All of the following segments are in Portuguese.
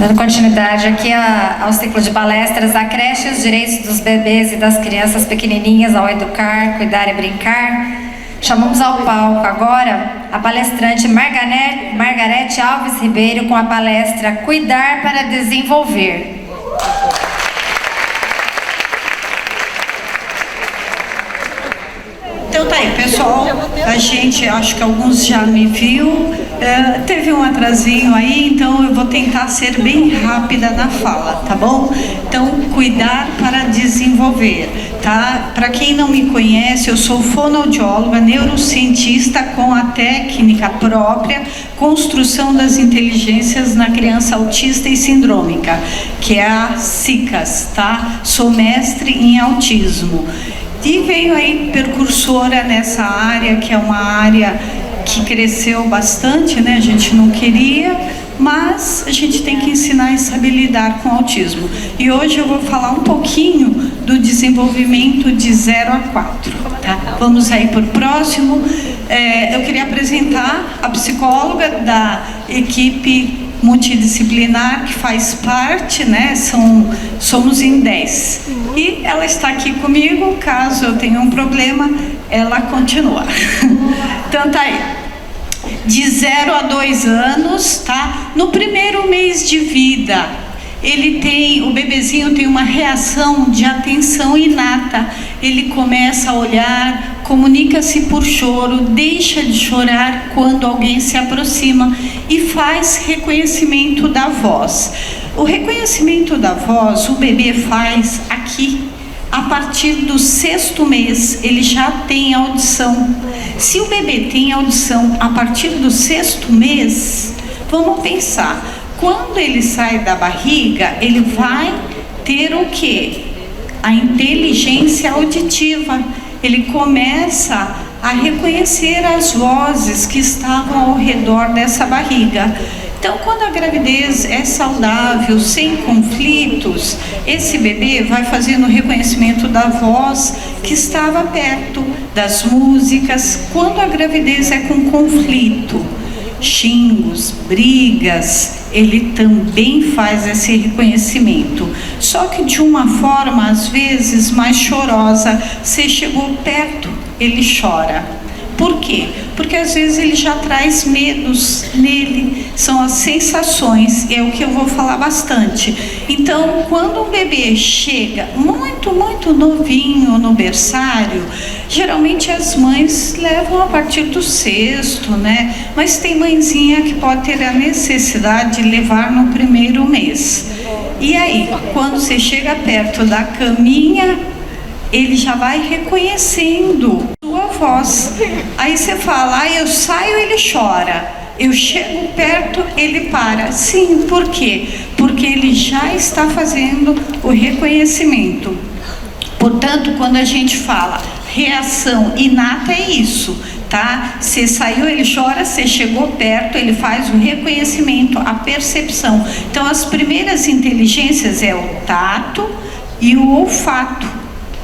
Dando continuidade aqui ao ciclo de palestras, a creche e os direitos dos bebês e das crianças pequenininhas ao educar, cuidar e brincar. Chamamos ao palco agora a palestrante Margarete Alves Ribeiro com a palestra Cuidar para Desenvolver. Então tá aí, pessoal, a gente, acho que alguns já me viu, teve um atrasinho aí, então eu vou tentar ser bem rápida na fala, tá bom? Então, cuidar para desenvolver, tá? Para quem não me conhece, eu sou fonoaudióloga, neurocientista com a técnica própria, construção das inteligências na criança autista e sindrômica, que é a SICAS, tá? Sou mestre em autismo. E venho aí percursora nessa área, que é uma área que cresceu bastante, né? A gente não queria, mas a gente tem que ensinar e saber lidar com o autismo. E hoje eu vou falar um pouquinho do desenvolvimento de 0 a 4. Tá? Vamos aí para o próximo. Eu queria apresentar a psicóloga da equipe multidisciplinar que faz parte, né? Somos em 10. E ela está aqui comigo, caso eu tenha um problema, ela continua. Então tá aí. De 0 a 2 anos, tá? No primeiro mês de vida, o bebezinho tem uma reação de atenção inata. Ele começa a olhar, comunica-se por choro, deixa de chorar quando alguém se aproxima e faz reconhecimento da voz. O reconhecimento da voz, o bebê faz aqui. A partir do 6º mês, ele já tem audição. Se o bebê tem audição a partir do 6º mês, vamos pensar, quando ele sai da barriga, ele vai ter o quê? A inteligência auditiva. Ele começa a reconhecer as vozes que estavam ao redor dessa barriga. Então, quando a gravidez é saudável, sem conflitos, esse bebê vai fazendo o reconhecimento da voz que estava perto, das músicas. Quando a gravidez é com conflito, xingos, brigas, ele também faz esse reconhecimento. Só que de uma forma, às vezes, mais chorosa. Você chegou perto, ele chora. Por quê? Porque às vezes ele já traz medos nele, são as sensações, é o que eu vou falar bastante. Então, quando um bebê chega muito novinho no berçário, geralmente as mães levam a partir do 6º, né? Mas tem mãezinha que pode ter a necessidade de levar no primeiro mês. E aí, quando você chega perto da caminha, ele já vai reconhecendo sua voz. Aí você fala, eu saio, ele chora. Eu chego perto, ele para. Sim, por quê? Porque ele já está fazendo o reconhecimento. Portanto, quando a gente fala reação inata, é isso, tá? Você saiu, ele chora, você chegou perto, ele faz o reconhecimento, a percepção. Então, as primeiras inteligências é o tato e o olfato,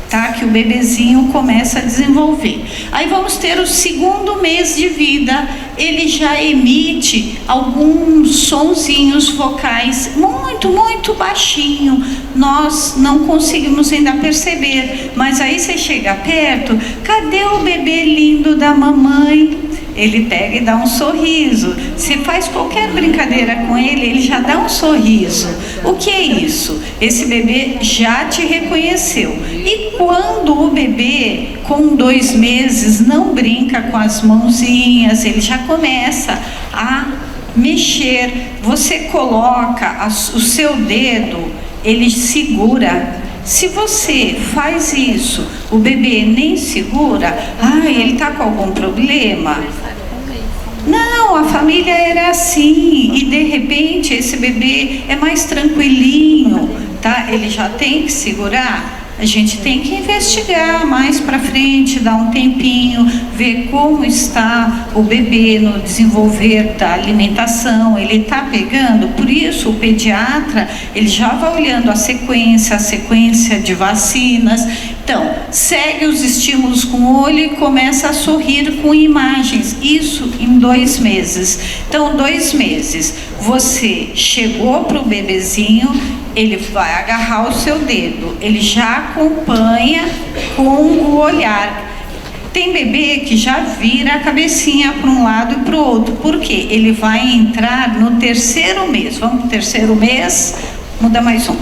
tá? Que o bebezinho começa a desenvolver. Aí vamos ter o 2º mês de vida, ele já emite alguns sonzinhos vocais muito baixinho, nós não conseguimos ainda perceber, mas aí você chega perto, cadê o bebê lindo da mamãe? Ele pega e dá um sorriso. Se faz qualquer brincadeira com ele, ele já dá um sorriso. O que é isso? Esse bebê já te reconheceu. E quando o bebê, com 2 meses, não brinca com as mãozinhas, ele já começa a mexer. Você coloca o seu dedo, ele segura. Se você faz isso, o bebê nem segura, ele está com algum problema? Não, a família era assim, e de repente esse bebê é mais tranquilinho, tá? Ele já tem que segurar. A gente tem que investigar mais para frente, dar um tempinho, ver como está o bebê no desenvolver da alimentação, ele está pegando. Por isso o pediatra, ele já vai olhando a sequência de vacinas. Então, segue os estímulos com o olho e começa a sorrir com imagens, isso em 2 meses. Então, 2 meses. Você chegou para o bebezinho, ele vai agarrar o seu dedo, ele já acompanha com o olhar. Tem bebê que já vira a cabecinha para um lado e para o outro. Por quê? Ele vai entrar no terceiro mês. Vamos para o terceiro mês? Muda mais um.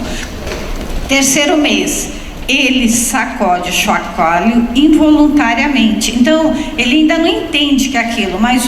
Terceiro mês. Ele sacode o chocalho involuntariamente. Então, ele ainda não entende que é aquilo. Mas,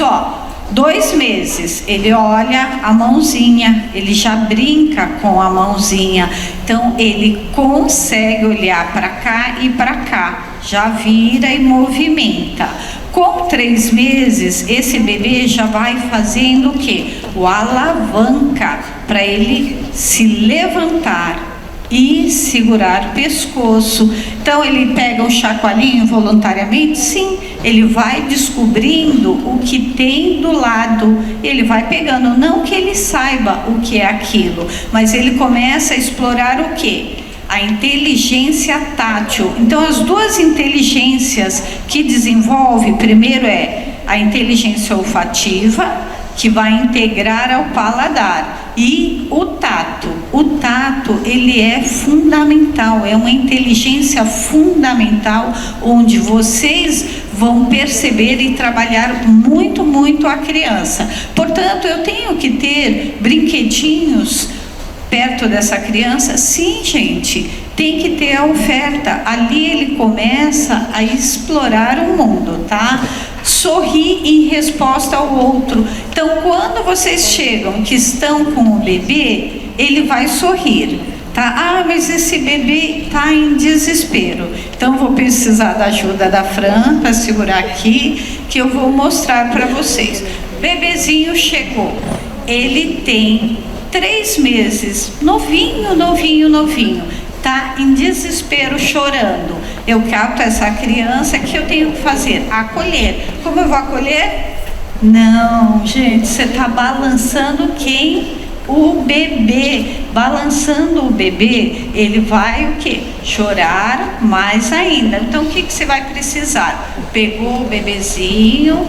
2 meses, ele olha a mãozinha, ele já brinca com a mãozinha, então ele consegue olhar para cá e para cá, já vira e movimenta. Com 3 meses, esse bebê já vai fazendo o quê? O alavanca, para ele se levantar e segurar o pescoço. Então ele pega um chacoalhinho voluntariamente, sim, ele vai descobrindo o que tem do lado, ele vai pegando, não que ele saiba o que é aquilo, mas ele começa a explorar o quê? A inteligência tátil. Então as duas inteligências que desenvolve, primeiro é a inteligência olfativa, que vai integrar ao paladar, e o tato. O tato, ele é fundamental, é uma inteligência fundamental, onde vocês vão perceber e trabalhar muito, muito a criança. Portanto, eu tenho que ter brinquedinhos perto dessa criança? Sim, gente, tem que ter a oferta. Ali ele começa a explorar o mundo, tá? Sorrir em resposta ao outro. Então, quando vocês chegam que estão com o bebê, ele vai sorrir, tá? Ah, mas esse bebê está em desespero. Então, vou precisar da ajuda da Fran para segurar aqui, que eu vou mostrar para vocês. Bebezinho chegou. Ele tem 3 meses, novinho, tá em desespero, chorando. Eu capto essa criança, que eu tenho que fazer? Acolher. Como eu vou acolher? Não, gente, você está balançando quem? O bebê. Balançando o bebê, ele vai o quê? Chorar mais ainda. Então, o que você vai precisar? Pegou o bebezinho,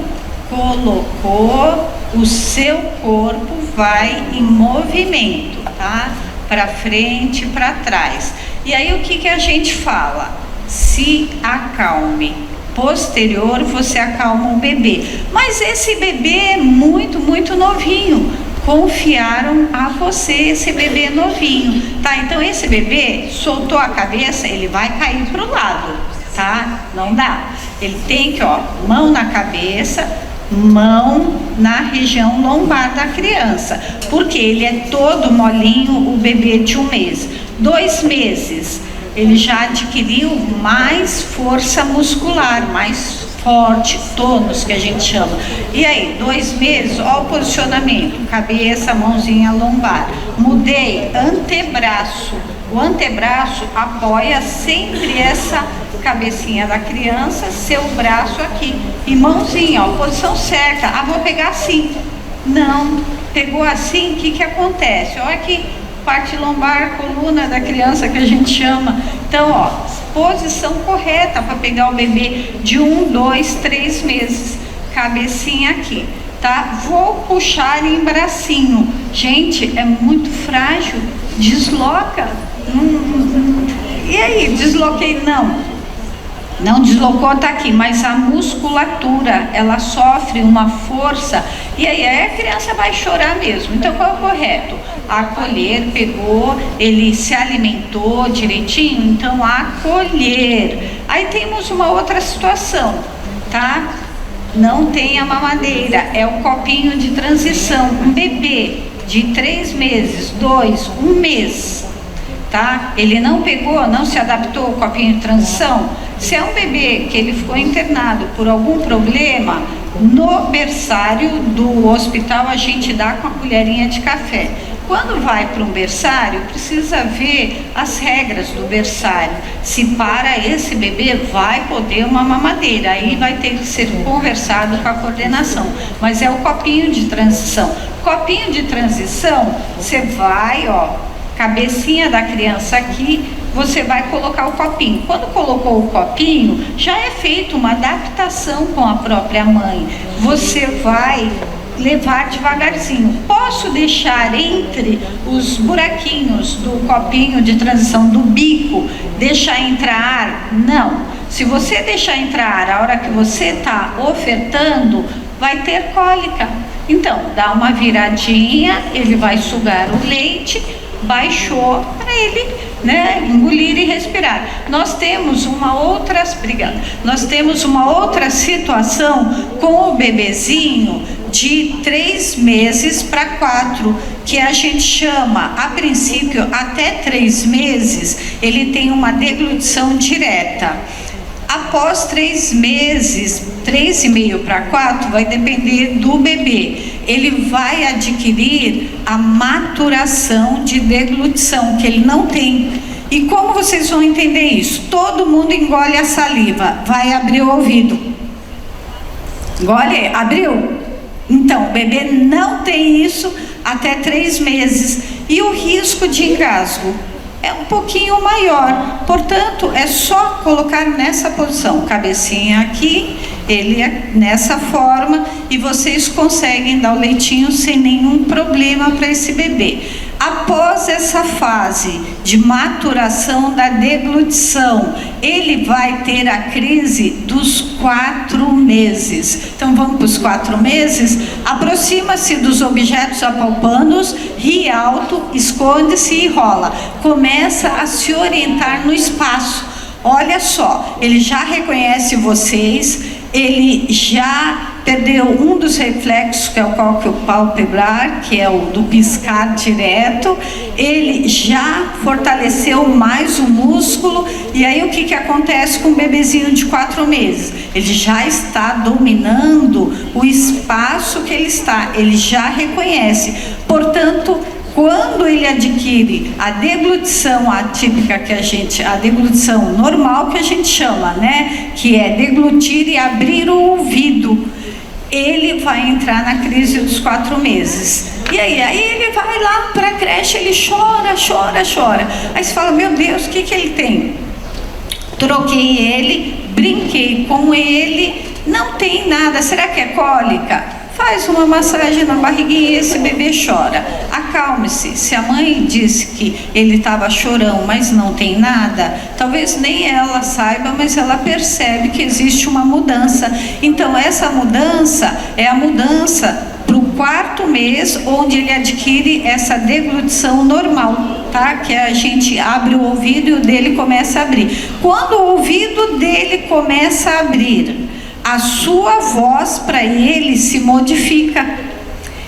colocou, o seu corpo vai em movimento, tá? Para frente, para trás. E aí o que a gente fala? Se acalme. Posterior, você acalma o bebê. Mas esse bebê é muito, muito novinho. Confiaram a você esse bebê novinho, tá? Então esse bebê soltou a cabeça, ele vai cair para o lado, tá? Não dá. Ele tem que, mão na cabeça, mão na região lombar da criança, porque ele é todo molinho, o bebê de 1 mês. 2 meses, ele já adquiriu mais força muscular, mais forte, tônus, que a gente chama. E aí, 2 meses, ó o posicionamento, cabeça, mãozinha, lombar. Mudei, antebraço. O antebraço apoia sempre essa cabecinha da criança, seu braço aqui. E mãozinha, ó, posição certa. Ah, vou pegar assim. Não, pegou assim, o que acontece? Olha aqui, parte lombar, coluna da criança, que a gente chama. Então, ó, posição correta para pegar o bebê de 1, 2, 3 meses. Cabecinha aqui, tá? Vou puxar em bracinho. Gente, é muito frágil. Desloca. E aí, desloquei? Não deslocou, tá aqui, mas a musculatura, ela sofre uma força, e aí a criança vai chorar mesmo. Então, qual é o correto? Acolher, pegou, ele se alimentou direitinho, então acolher. Aí temos uma outra situação, tá? Não tem a mamadeira, é o copinho de transição. Um bebê de 3 meses, 2, 1 mês, tá? Ele não pegou, não se adaptou ao copinho de transição. Se é um bebê que ele ficou internado por algum problema, no berçário do hospital a gente dá com a colherinha de café. Quando vai para um berçário, precisa ver as regras do berçário. Se para esse bebê vai poder uma mamadeira, aí vai ter que ser conversado com a coordenação. Mas é o copinho de transição. Copinho de transição, você vai, cabecinha da criança aqui, você vai colocar o copinho. Quando colocou o copinho, já é feita uma adaptação com a própria mãe. Você vai levar devagarzinho. Posso deixar entre os buraquinhos do copinho de transição do bico, deixar entrar ar? Não. Se você deixar entrar ar a hora que você está ofertando, vai ter cólica. Então, dá uma viradinha, ele vai sugar o leite, baixou para ele, né, engolir e respirar. Nós temos uma outra situação com o bebezinho de 3 meses para 4, que a gente chama, a princípio, até 3 meses, ele tem uma deglutição direta. Após 3 meses, 3,5 para 4, vai depender do bebê. Ele vai adquirir a maturação de deglutição, que ele não tem. E como vocês vão entender isso? Todo mundo engole a saliva, vai abrir o ouvido. Engole, abriu? Então, o bebê não tem isso até 3 meses. E o risco de engasgo é um pouquinho maior, portanto, é só colocar nessa posição, cabecinha aqui, ele é nessa forma, e vocês conseguem dar o leitinho sem nenhum problema para esse bebê. Após essa fase de maturação da deglutição, ele vai ter a crise dos 4 meses. Então vamos para os 4 meses, aproxima-se dos objetos apalpando-os, ri alto, esconde-se e rola. Começa a se orientar no espaço. Olha só, ele já reconhece vocês, ele já perdeu um dos reflexos, que é o cóccix palpebral, que é o do piscar direto, ele já fortaleceu mais o músculo, e aí o que acontece com o bebezinho de 4 meses? Ele já está dominando o espaço que ele está, ele já reconhece, portanto, quando ele adquire a deglutição atípica a deglutição normal que a gente chama, né? Que é deglutir e abrir o ouvido, ele vai entrar na crise dos 4 meses. E aí ele vai lá para a creche, ele chora. Aí você fala, meu Deus, o que ele tem? Troquei ele, brinquei com ele, não tem nada, será que é cólica? Faz uma massagem na barriguinha e esse bebê chora. Acalme-se. Se a mãe disse que ele estava chorão, mas não tem nada, talvez nem ela saiba, mas ela percebe que existe uma mudança. Então essa mudança é a mudança para o 4º mês, onde ele adquire essa deglutição normal, tá? Que a gente abre o ouvido e o dele começa a abrir. Quando o ouvido dele começa a abrir, a sua voz para ele se modifica.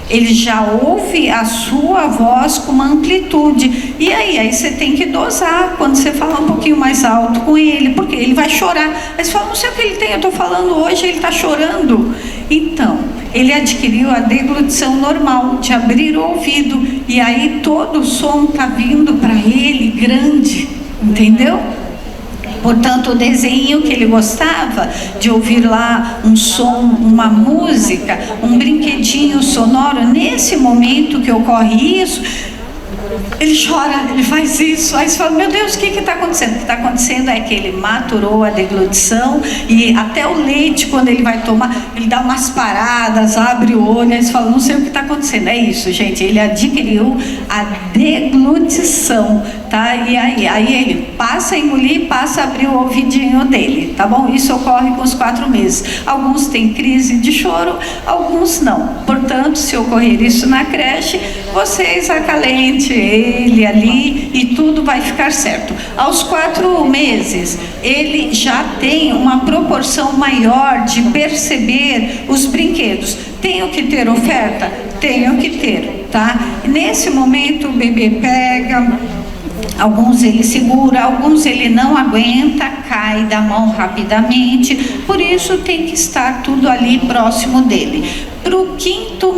Ele já ouve a sua voz com uma amplitude. E aí você tem que dosar quando você falar um pouquinho mais alto com ele, porque ele vai chorar. Aí você fala, não sei o que ele tem, eu estou falando hoje, ele está chorando. Então, ele adquiriu a deglutição normal, de abrir o ouvido. E aí todo o som está vindo para ele grande, entendeu? Portanto, o desenho que ele gostava de ouvir lá, um som, uma música, um brinquedinho sonoro, nesse momento que ocorre isso, ele chora, ele faz isso, aí você fala, meu Deus, o que está acontecendo? O que está acontecendo é que ele maturou a deglutição, e até o leite, quando ele vai tomar, ele dá umas paradas, abre o olho, aí você fala, não sei o que está acontecendo. É isso, gente, ele adquiriu a deglutição, tá? E aí ele passa a engolir, passa a abrir o ouvidinho dele, tá bom? Isso ocorre com os 4 meses. Alguns têm crise de choro, alguns não. Portanto, se ocorrer isso na creche, vocês acalente ele ali e tudo vai ficar certo. Aos 4 meses, ele já tem uma proporção maior de perceber os brinquedos. Tenho que ter oferta? Tenho que ter, tá? Nesse momento o bebê pega, alguns ele segura, alguns ele não aguenta, cai da mão rapidamente, por isso tem que estar tudo ali próximo dele. Para o 5º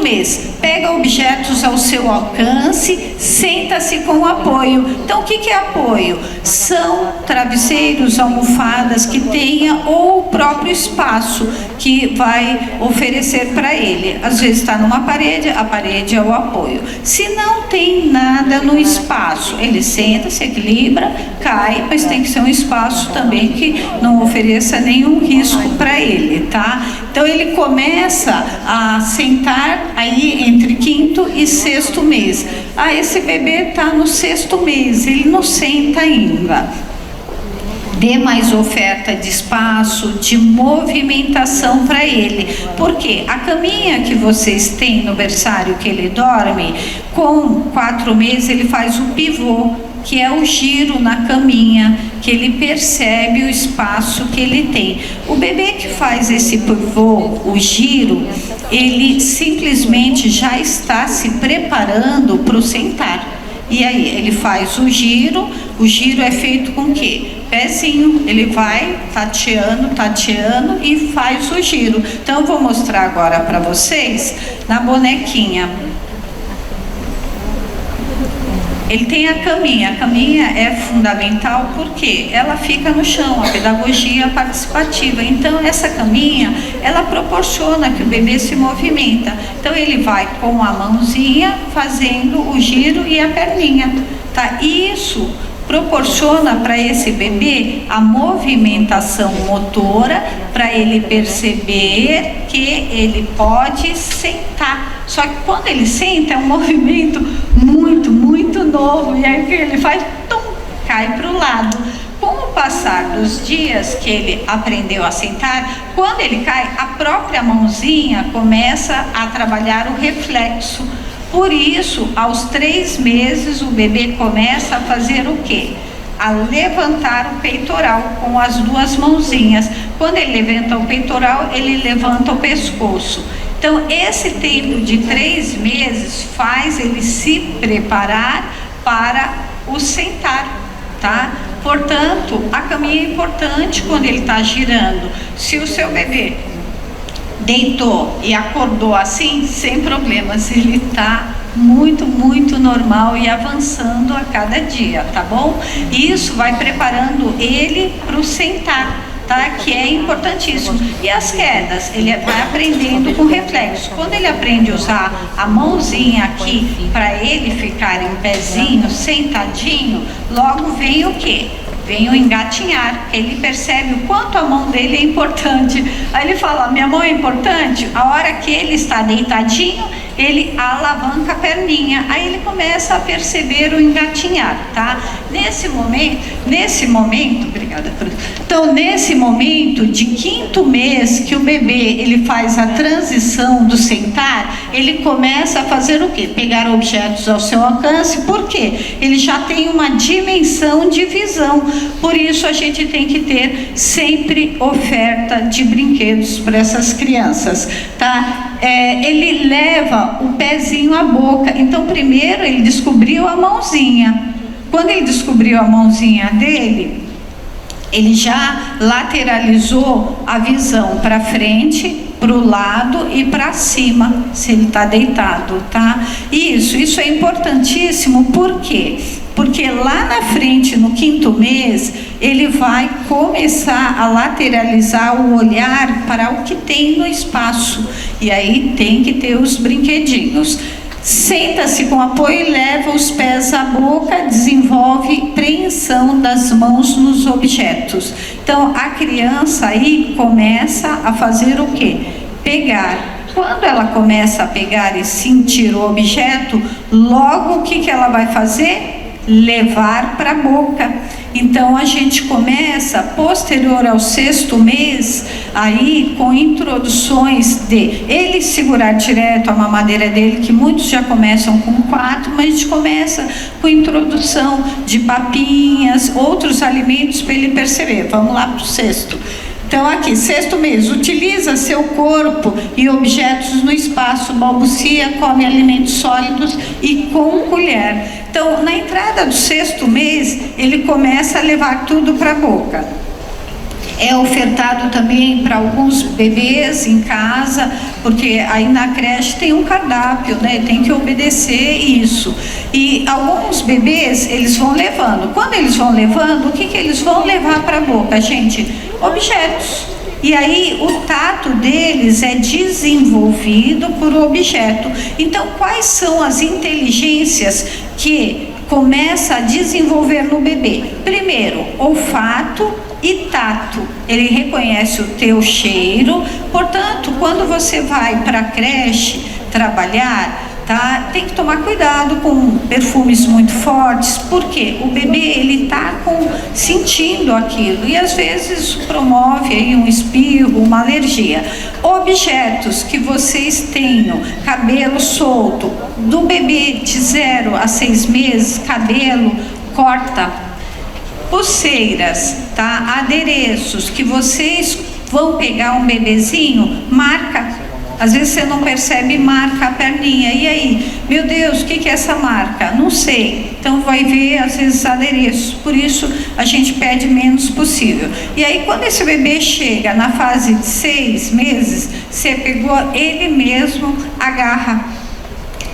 mês, pega objetos ao seu alcance, senta-se com apoio. Então, o que é apoio? São travesseiros, almofadas que tenha, ou o próprio espaço que vai oferecer para ele. Às vezes está numa parede, a parede é o apoio. Se não tem nada no espaço, ele senta, se equilibra, cai, mas tem que ser um espaço também que não ofereça nenhum risco para ele, tá? Então ele começa a sentar aí entre 5º e 6º mês. Esse bebê está no 6º mês, ele não senta ainda. Dê mais oferta de espaço, de movimentação para ele. Porque a caminha que vocês têm no berçário que ele dorme, com 4 meses ele faz o pivô, que é o giro na caminha, que ele percebe o espaço que ele tem. O bebê que faz esse pivô, o giro, ele simplesmente já está se preparando para o sentar. E aí ele faz o giro é feito com o quê? Pezinho, ele vai tateando e faz o giro. Então eu vou mostrar agora para vocês na bonequinha. Ele tem a caminha é fundamental porque ela fica no chão, a pedagogia participativa. Então essa caminha, ela proporciona que o bebê se movimenta. Então ele vai com a mãozinha fazendo o giro e a perninha, tá? Isso proporciona para esse bebê a movimentação motora, para ele perceber que ele pode sentar. Só que quando ele senta é um movimento muito novo, e aí o que ele faz? Cai para o lado. Com o passar dos dias que ele aprendeu a sentar, quando ele cai, a própria mãozinha começa a trabalhar o reflexo. Por isso, aos 3 meses, o bebê começa a fazer o quê? A levantar o peitoral com as 2 mãozinhas. Quando ele levanta o peitoral, ele levanta o pescoço. Então, esse tempo de 3 meses faz ele se preparar para o sentar, tá? Portanto, a caminha é importante quando ele está girando. Se o seu bebê deitou e acordou assim, sem problemas, ele está muito normal e avançando a cada dia, tá bom? Isso vai preparando ele para o sentar, tá? Que é importantíssimo. E as quedas, ele vai aprendendo com reflexo. Quando ele aprende a usar a mãozinha aqui para ele ficar em pezinho, sentadinho, logo vem o quê? Vem o engatinhar, ele percebe o quanto a mão dele é importante. Aí ele fala, minha mão é importante? A hora que ele está deitadinho, ele alavanca a perninha, aí ele começa a perceber o engatinhar, tá? Nesse momento, obrigada, Cruz. Então, nesse momento de 5º mês que o bebê, ele faz a transição do sentar, ele começa a fazer o quê? Pegar objetos ao seu alcance, por quê? Ele já tem uma dimensão de visão, por isso a gente tem que ter sempre oferta de brinquedos para essas crianças, tá? Ele leva o pezinho à boca. Então, primeiro ele descobriu a mãozinha. Quando ele descobriu a mãozinha dele, ele já lateralizou a visão para frente, para o lado e para cima, se ele está deitado, tá? Isso é importantíssimo, por quê? Porque lá na frente, no 5º mês, ele vai começar a lateralizar o olhar para o que tem no espaço. E aí tem que ter os brinquedinhos. Senta-se com apoio e leva os pés à boca, desenvolve preensão das mãos nos objetos. Então, a criança aí começa a fazer o quê? Pegar. Quando ela começa a pegar e sentir o objeto, logo o que ela vai fazer? Levar para a boca. Então a gente começa posterior ao 6º mês aí com introduções de ele segurar direto a mamadeira dele, que muitos já começam com 4, mas a gente começa com introdução de papinhas, outros alimentos para ele perceber. Vamos lá para o 6º. Então aqui, 6º mês, utiliza seu corpo e objetos no espaço, balbucia, come alimentos sólidos e com colher. Então, na entrada do 6º mês, ele começa a levar tudo para a boca. É ofertado também para alguns bebês em casa, porque aí na creche tem um cardápio, né? Tem que obedecer isso. E alguns bebês, eles vão levando. Quando eles vão levando, o que eles vão levar para a boca, gente? Objetos. E aí o tato deles é desenvolvido por objeto. Então, quais são as inteligências que começa a desenvolver no bebê? Primeiro, olfato, e tato. Ele reconhece o teu cheiro. Portanto, quando você vai para a creche trabalhar, tá? Tem que tomar cuidado com perfumes muito fortes, porque o bebê ele tá sentindo aquilo e às vezes promove aí um espirro, uma alergia. Objetos que vocês tenham cabelo solto, do bebê de 0 a 6 meses, cabelo, corta. Pulseiras, tá? Adereços que vocês vão pegar um bebezinho, marca. Às vezes você não percebe, marca a perninha. E aí? Meu Deus, o que é essa marca? Não sei. Então vai ver, às vezes, adereços. Por isso, a gente pede menos possível. E aí, quando esse bebê chega na fase de 6 meses, você pegou ele mesmo, agarra.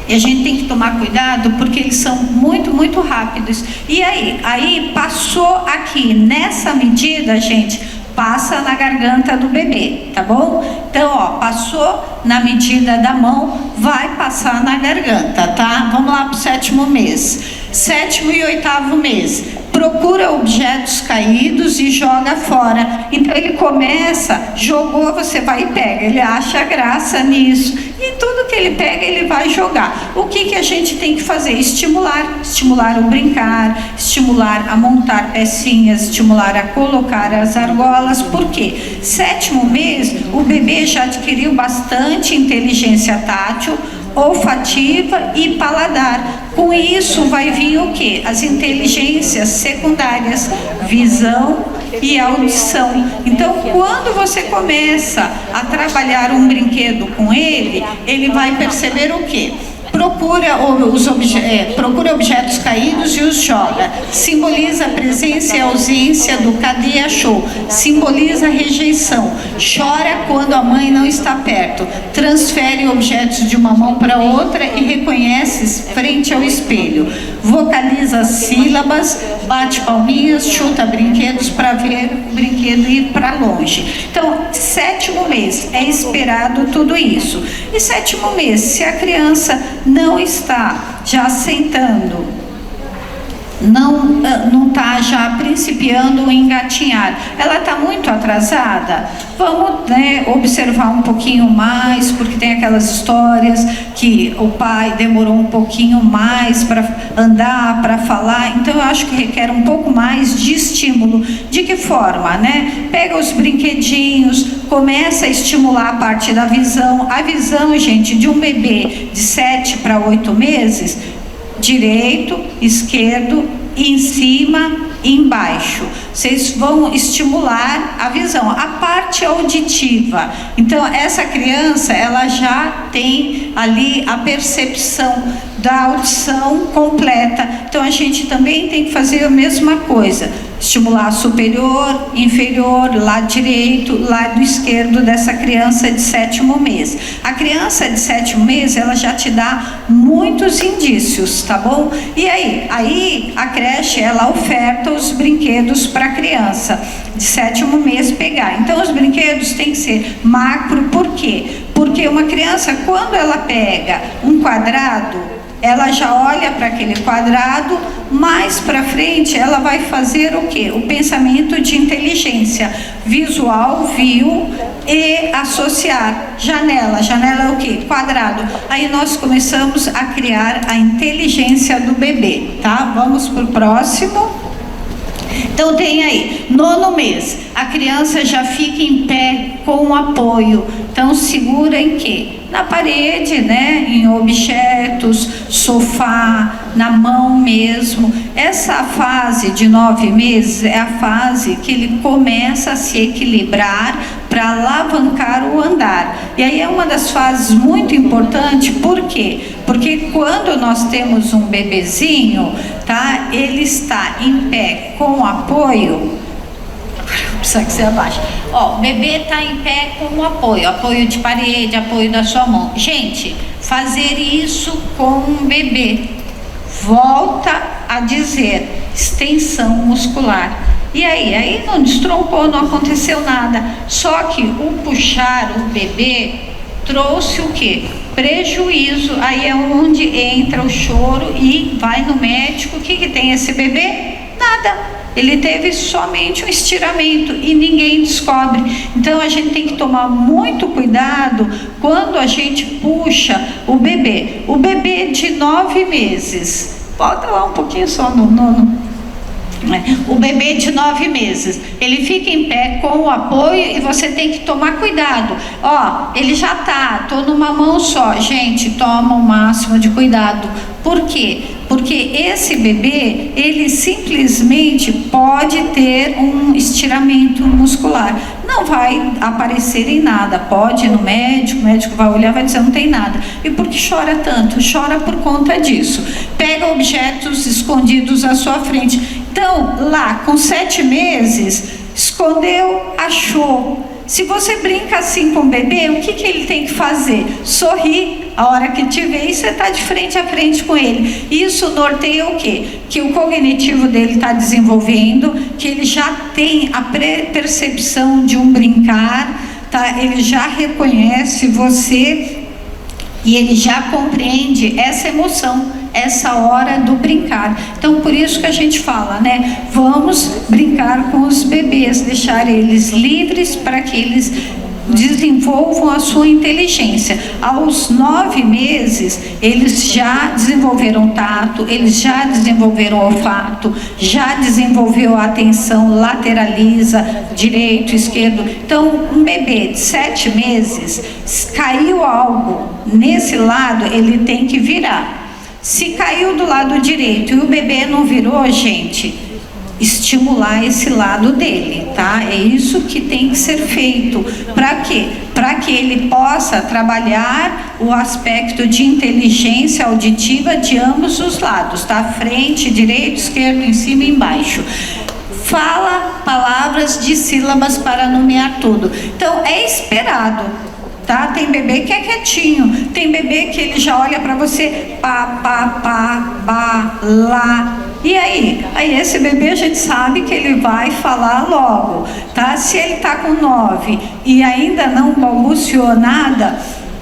E a gente tem que tomar cuidado, porque eles são muito, muito rápidos. E aí? Aí, passou aqui, nessa medida, gente, passa na garganta do bebê, tá bom? Então, ó, passou na medida da mão, vai passar na garganta, tá? Vamos lá pro 7º mês. 7º e 8º mês. Procura objetos caídos e joga fora. Então ele começa, jogou, você vai e pega. Ele acha graça nisso. E tudo que ele pega, ele vai jogar. O que a gente tem que fazer? Estimular. Estimular o brincar, estimular a montar pecinhas, estimular a colocar as argolas. Por quê? 7º mês, o bebê já adquiriu bastante inteligência tátil, olfativa e paladar. Com isso vai vir o quê? As inteligências secundárias, visão e audição. Então, quando você começa a trabalhar um brinquedo com ele, ele vai perceber o quê? Procura objetos caídos e os joga. Simboliza a presença e a ausência do cadê achou. Simboliza a rejeição. Chora quando a mãe não está perto. Transfere objetos de uma mão para outra e reconhece frente ao espelho. Vocaliza sílabas, bate palminhas, chuta brinquedos para ver o brinquedo ir para longe. Então, 7º mês é esperado tudo isso. E 7º mês, se a criança não está já sentando, não está já principiando o engatinhar, ela está muito atrasada, vamos, né, observar um pouquinho mais, porque tem aquelas histórias que o pai demorou um pouquinho mais para andar, para falar, então eu acho que requer um pouco mais de estímulo. De que forma, né? Pega os brinquedinhos, começa a estimular a parte da visão. A visão, gente, de um bebê de 7 para 8 meses, direito, esquerdo, em cima e embaixo. Vocês vão estimular a visão, a parte auditiva. Então, essa criança, ela já tem ali a percepção da audição completa. Então, a gente também tem que fazer a mesma coisa. Estimular superior, inferior, lado direito, lado esquerdo dessa criança de 7º mês. A criança de 7º mês, ela já te dá muitos indícios, tá bom? E aí a creche, ela oferta os brinquedos para a criança de 7º mês pegar. Então, os brinquedos têm que ser macro. Por quê? Porque uma criança, quando ela pega um quadrado, ela já olha para aquele quadrado, mais para frente ela vai fazer o quê? O pensamento de inteligência visual, viu, e associar. Janela é o quê? Quadrado. Aí nós começamos a criar a inteligência do bebê, tá? Vamos para o próximo. Então tem aí, 9º mês, a criança já fica em pé com apoio. Então segura em quê? Na parede, né? Em objetos, sofá, na mão mesmo. Essa fase de 9 meses é a fase que ele começa a se equilibrar para alavancar o andar. E aí é uma das fases muito importantes. Por quê? Porque quando nós temos um bebezinho, tá? Ele está em pé com apoio. Precisa que você abaixe. Ó, o bebê está em pé com apoio de parede, apoio da sua mão. Gente, fazer isso com um bebê, volta a dizer, extensão muscular. E aí não destroncou, não aconteceu nada. Só que o puxar o bebê trouxe o quê? Prejuízo. Aí é onde entra o choro e vai no médico. O que tem esse bebê? nada. Ele teve somente um estiramento e ninguém descobre. Então a gente tem que tomar muito cuidado quando a gente puxa o bebê. O bebê de 9 meses, bota lá um pouquinho só no nono. O bebê de 9 meses, ele fica em pé com o apoio e você tem que tomar cuidado. Ó, ele já tá, tô numa mão só. Gente, toma o máximo de cuidado. Por quê? Porque esse bebê, ele simplesmente pode ter um estiramento muscular. Não vai aparecer em nada. Pode ir no médico, o médico vai olhar e vai dizer não tem nada. E por que chora tanto? Chora por conta disso. Pega objetos escondidos à sua frente. Então, lá com 7 meses, escondeu, achou. Se você brinca assim com o bebê, o que ele tem que fazer? Sorrir. A hora que te vê, você está de frente a frente com ele. Isso norteia o quê? Que o cognitivo dele está desenvolvendo, que ele já tem a percepção de um brincar, tá? Ele já reconhece você e ele já compreende essa emoção, essa hora do brincar. Então, por isso que a gente fala, né? Vamos brincar com os bebês, deixar eles livres para que eles desenvolvam a sua inteligência. Aos 9 meses, eles já desenvolveram tato, eles já desenvolveram olfato, já desenvolveu a atenção, lateraliza, direito, esquerdo. Então, um bebê de 7 meses, caiu algo nesse lado, ele tem que virar. Se caiu do lado direito e o bebê não virou, gente, estimular esse lado dele, tá? É isso que tem que ser feito. Para quê? Para que ele possa trabalhar o aspecto de inteligência auditiva de ambos os lados, tá? Frente, direito, esquerdo, em cima e embaixo. Fala palavras de sílabas para nomear tudo. Então, é esperado. Tá? Tem bebê que é quietinho, tem bebê que ele já olha para você, pá, pá, pá, ba, lá. E aí? Aí esse bebê a gente sabe que ele vai falar logo, tá? Se ele tá com 9 e ainda não balbuciou nada,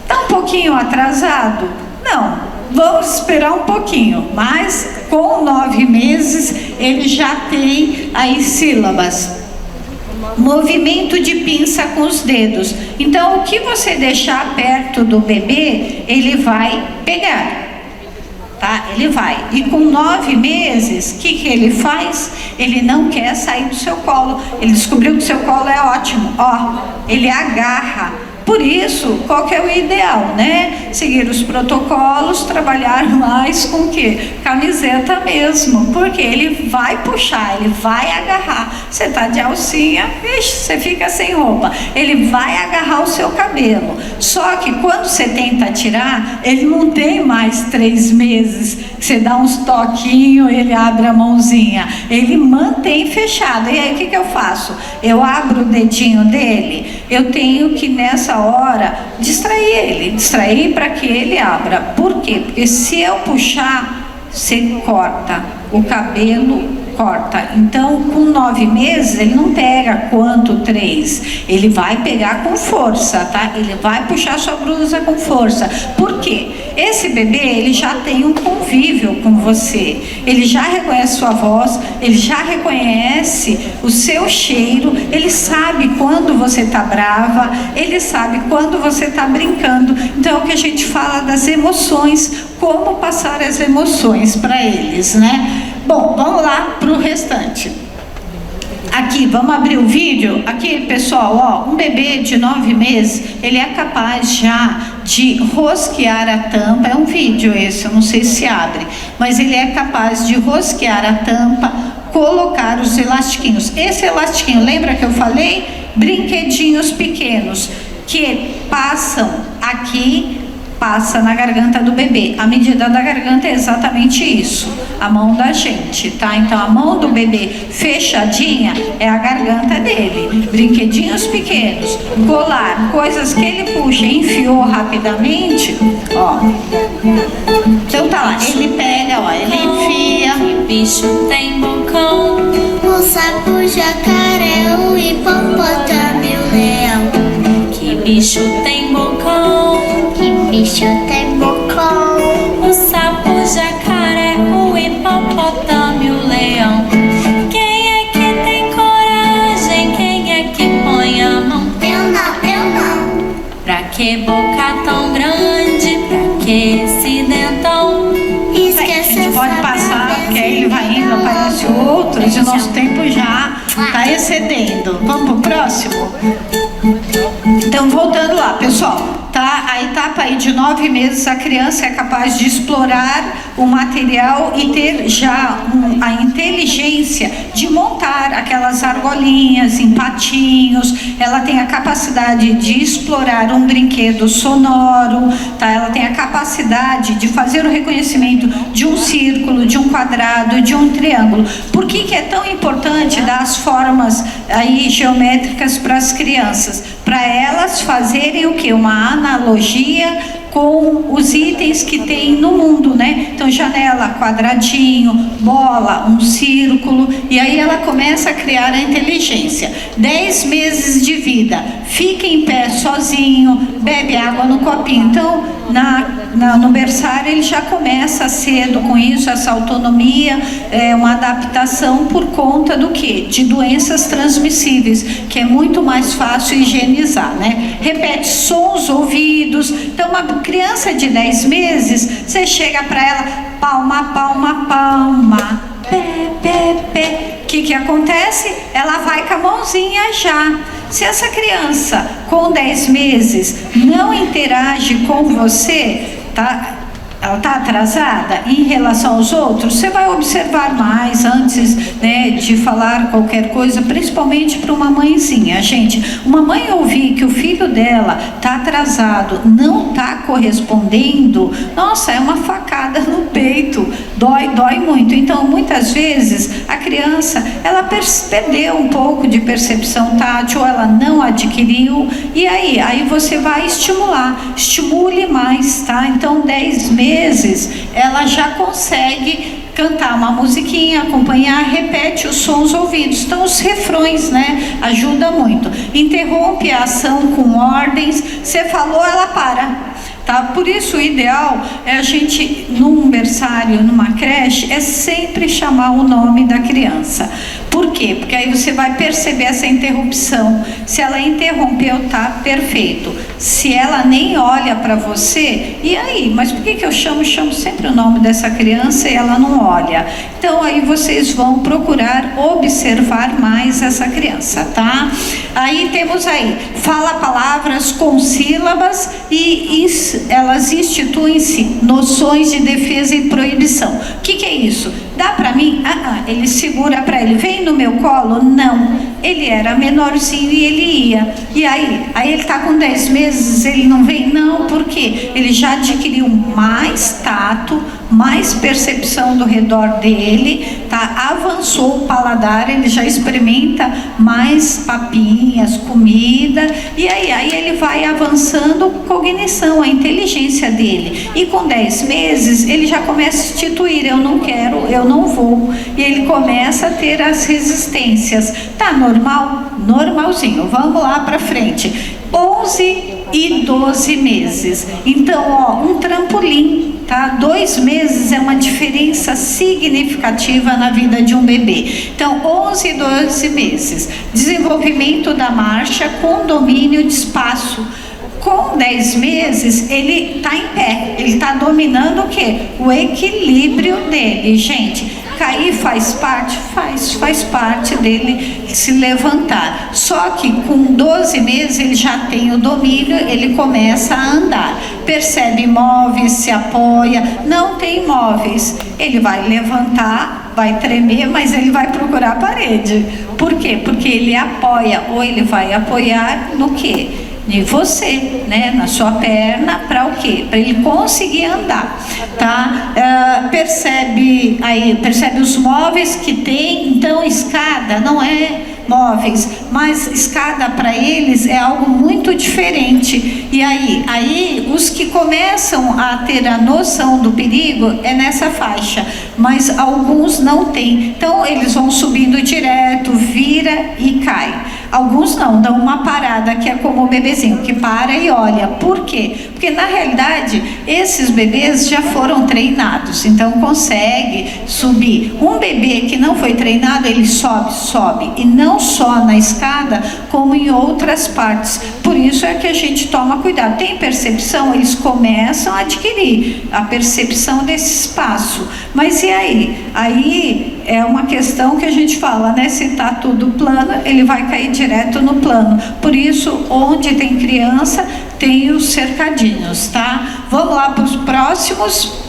tá um pouquinho atrasado? Não, vamos esperar um pouquinho, mas com 9 meses ele já tem aí sílabas. Movimento de pinça com os dedos. Então, o que você deixar perto do bebê, ele vai pegar, tá? Ele vai. E com 9 meses, o que ele faz? Ele não quer sair do seu colo. Ele descobriu que o seu colo é ótimo. Ó, ele agarra. Por isso, qual que é o ideal, né? Seguir os protocolos, trabalhar mais com o quê? Camiseta mesmo, porque ele vai puxar, ele vai agarrar. Você tá de alcinha, ixi, você fica sem roupa. Ele vai agarrar o seu cabelo. Só que quando você tenta tirar, ele não tem mais 3 meses. Você dá uns toquinhos, ele abre a mãozinha. Ele mantém fechado. E aí, o que eu faço? Eu abro o dedinho dele, eu tenho que nessa hora distrair para que ele abra. Por quê? Porque se eu puxar, você corta o cabelo, corta. Então, com 9 meses, ele não pega quanto 3, ele vai pegar com força, tá? Ele vai puxar sua blusa com força. Por quê? Esse bebê, ele já tem um convívio com você, ele já reconhece sua voz, ele já reconhece o seu cheiro, ele sabe quando você está brava, ele sabe quando você está brincando. Então, é o que a gente fala das emoções, como passar as emoções para eles, né? Bom, vamos lá para o restante. Aqui, vamos abrir o vídeo. Aqui, pessoal, ó, um bebê de 9 meses, ele é capaz já de rosquear a tampa. É um vídeo esse, eu não sei se abre, mas ele é capaz de rosquear a tampa, colocar os elastiquinhos. Esse elastiquinho, lembra que eu falei? Brinquedinhos pequenos que passam aqui, passa na garganta do bebê. A medida da garganta é exatamente isso, a mão da gente, tá? Então a mão do bebê fechadinha é a garganta dele. Brinquedinhos pequenos, colar, coisas que ele puxa, enfiou rapidamente, ó. Então tá lá, ele pega, ó, ele enfia. Que bicho tem bocão? O sapo, jacaré, o hipopótamo, o leão. Que bicho tem bocão? Que bicho tem bocão? O sapo, jacaré, o hipopótamo e o leão. Hoje o nosso tempo já está excedendo. Vamos pro próximo? Então, voltando lá, pessoal, tá? A etapa aí de 9 meses, a criança é capaz de explorar o material e ter já a inteligência de montar aquelas argolinhas em patinhos. Ela tem a capacidade de explorar um brinquedo sonoro, tá? Ela tem a capacidade de fazer o reconhecimento de um círculo, de um quadrado, de um triângulo. Por que é tão importante dar as formas aí geométricas para as crianças? Para elas fazerem o quê? Uma analogia com os itens que tem no mundo, né? Então, janela, quadradinho, bola, um círculo, e aí ela começa a criar a inteligência. 10 meses de vida, fica em pé sozinho, bebe água no copinho. Então, no berçário ele já começa cedo com isso, essa autonomia, uma adaptação por conta do quê? De doenças transmissíveis, que é muito mais fácil higienizar, né? Repete sons ouvidos. Então, uma criança de 10 meses, você chega para ela, palma, palma, palma, pé, pé, pé. O que acontece? Ela vai com a mãozinha já. Se essa criança com 10 meses não interage com você, tá? Ela está atrasada em relação aos outros, você vai observar mais antes, né, de falar qualquer coisa, principalmente para uma mãezinha. Gente, uma mãe ouvir que o filho dela está atrasado, não está correspondendo, nossa, é uma facada no peito, dói muito. Então, muitas vezes, a criança, ela perdeu um pouco de percepção tátil, ela não adquiriu, e aí você vai estimular, estimule mais, tá? Então, 10 meses, ela já consegue cantar uma musiquinha, acompanhar, repete os sons ouvidos. Então, os refrões, né, ajuda muito. Interrompe a ação com ordens. Você falou, ela para. Tá? Por isso, o ideal é a gente, num berçário, numa creche, é sempre chamar o nome da criança. Por quê? Porque aí você vai perceber essa interrupção. Se ela interrompeu, tá perfeito. Se ela nem olha para você, e aí? Mas por que eu chamo sempre o nome dessa criança e ela não olha? Então, aí vocês vão procurar observar mais essa criança, tá? Aí temos aí, fala palavras com sílabas e elas instituem-se noções de defesa e proibição. O que é isso? Dá para mim? Ele segura para ele, vem no meu colo? Não. Ele era menorzinho e ele ia. E aí ele está com 10 meses, ele não vem? Não, porque ele já adquiriu mais tato, mais percepção do redor dele, tá? Avançou o paladar, ele já experimenta mais papinhas, comida, e aí ele vai avançando cognição, a inteligência dele. E com 10 meses, ele já começa a instituir, eu não quero, eu não vou. E ele começa a ter as resistências. Tá normal? Normalzinho. Vamos lá para frente. 11 e 12 meses. Então, um trampolim, tá? 2 meses é uma diferença significativa na vida de um bebê. Então, 11 e 12 meses. Desenvolvimento da marcha com domínio de espaço. Com 10 meses, ele está em pé. Ele está dominando o quê? O equilíbrio dele, gente. Cair faz parte? Faz parte dele se levantar. Só que com 12 meses ele já tem o domínio, ele começa a andar. Percebe móveis, se apoia, não tem móveis. Ele vai levantar, vai tremer, mas ele vai procurar a parede. Por quê? Porque ele apoia, ou ele vai apoiar no quê? Em você, né? Na sua perna, para o quê? Para ele conseguir andar, tá? Percebe os móveis que tem. Então, escada não é móveis, mas escada para eles é algo muito diferente. E aí os que começam a ter a noção do perigo é nessa faixa, mas alguns não têm. Então, eles vão subindo direto, vira e cai. Alguns não, dão uma parada, que é como o bebezinho, que para e olha. Por quê? Porque, na realidade, esses bebês já foram treinados, então consegue subir. Um bebê que não foi treinado, ele sobe, e não só na escada, como em outras partes. Por isso é que a gente toma cuidado. Tem percepção, eles começam a adquirir a percepção desse espaço. Mas e aí? Aí é uma questão que a gente fala, né? Se está tudo plano, ele vai cair direto no plano. Por isso, onde tem criança, tem os cercadinhos, tá? Vamos lá para os próximos.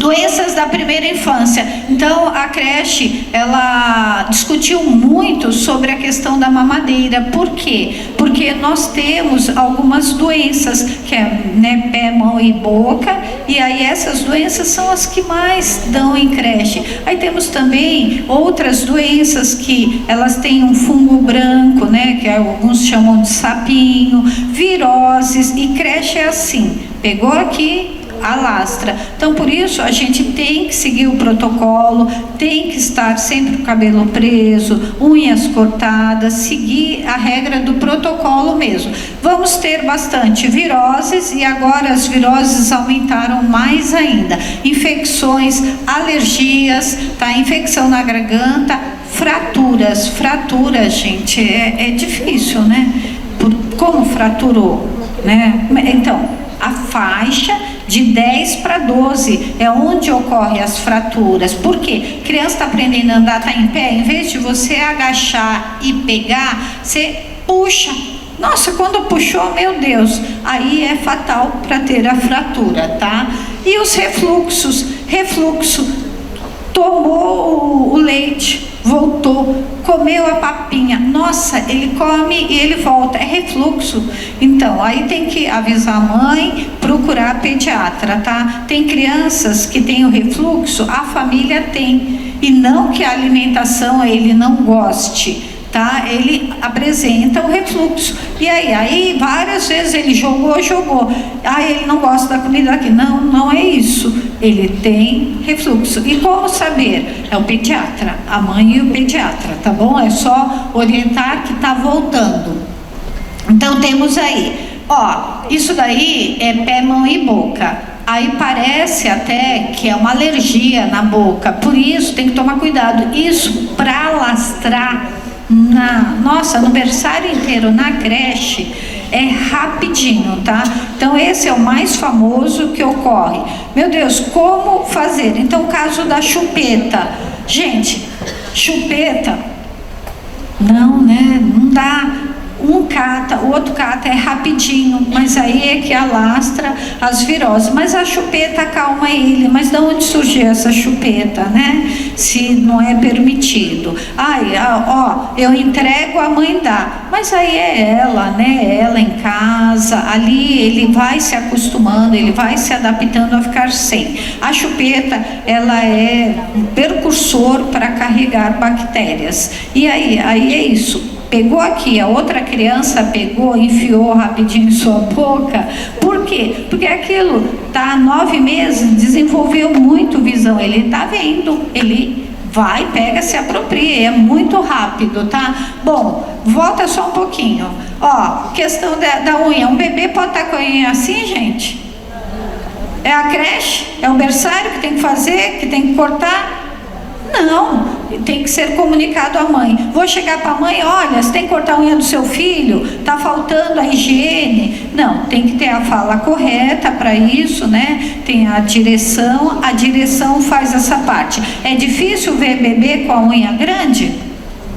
Doenças da primeira infância. Então a creche, ela discutiu muito sobre a questão da mamadeira. Por quê? Porque nós temos algumas doenças que é, né, pé, mão e boca, e aí essas doenças são as que mais dão em creche. Aí temos também outras doenças que elas têm um fungo branco, né, que alguns chamam de sapinho, viroses, e creche é assim, pegou aqui, alastra. Então, por isso, a gente tem que seguir o protocolo, tem que estar sempre com o cabelo preso, unhas cortadas, seguir a regra do protocolo mesmo. Vamos ter bastante viroses, e agora as viroses aumentaram mais ainda. Infecções, alergias, tá? Infecção na garganta, fraturas. Fratura, gente, é difícil, né? Como fraturou, né? Então, a faixa de 10 para 12 é onde ocorrem as fraturas. Por quê? Criança está aprendendo a andar, está em pé, em vez de você agachar e pegar, você puxa. Nossa, quando puxou, meu Deus, aí é fatal para ter a fratura, tá? E os refluxos, tomou o leite, voltou, comeu a papinha, nossa, ele come e ele volta, é refluxo. Então, aí tem que avisar a mãe, procurar a pediatra, tá? Tem crianças que têm o refluxo, a família tem, e não que a alimentação ele não goste, tá? Ele apresenta o refluxo. E aí várias vezes ele jogou. Ele não gosta da comida aqui. Não é isso. Ele tem refluxo. E como saber? É o pediatra, a mãe e o pediatra, tá bom? É só orientar que tá voltando. Então temos aí, ó, isso daí é pé, mão e boca. Aí parece até que é uma alergia na boca. Por isso tem que tomar cuidado. Isso para alastrar no berçário inteiro, na creche, é rapidinho, tá? Então esse é o mais famoso que ocorre. Meu Deus, como fazer? Então o caso da chupeta. Gente, chupeta, não, né? Não dá. Um cata, o outro cata, é rapidinho, mas aí é que alastra as viroses. Mas a chupeta acalma ele. Mas de onde surgiu essa chupeta, né? Se não é permitido. Eu entrego, a mãe dá. Mas aí é ela, né? Ela em casa, ali ele vai se acostumando, ele vai se adaptando a ficar sem. A chupeta, ela é um precursor para carregar bactérias. E aí é isso. Pegou aqui, a outra criança pegou, enfiou rapidinho em sua boca. Por quê? Porque aquilo tá há 9 meses, desenvolveu muito visão, ele tá vendo, ele vai, pega, se apropria, é muito rápido, tá? Bom, volta só um pouquinho. Ó, questão da unha, um bebê pode estar com a unha assim, gente? É a creche? É o berçário que tem que fazer, que tem que cortar? Não, tem que ser comunicado à mãe. Vou chegar para a mãe, olha, você tem que cortar a unha do seu filho, está faltando a higiene. Não, tem que ter a fala correta para isso, né? Tem a direção faz essa parte. É difícil ver bebê com a unha grande?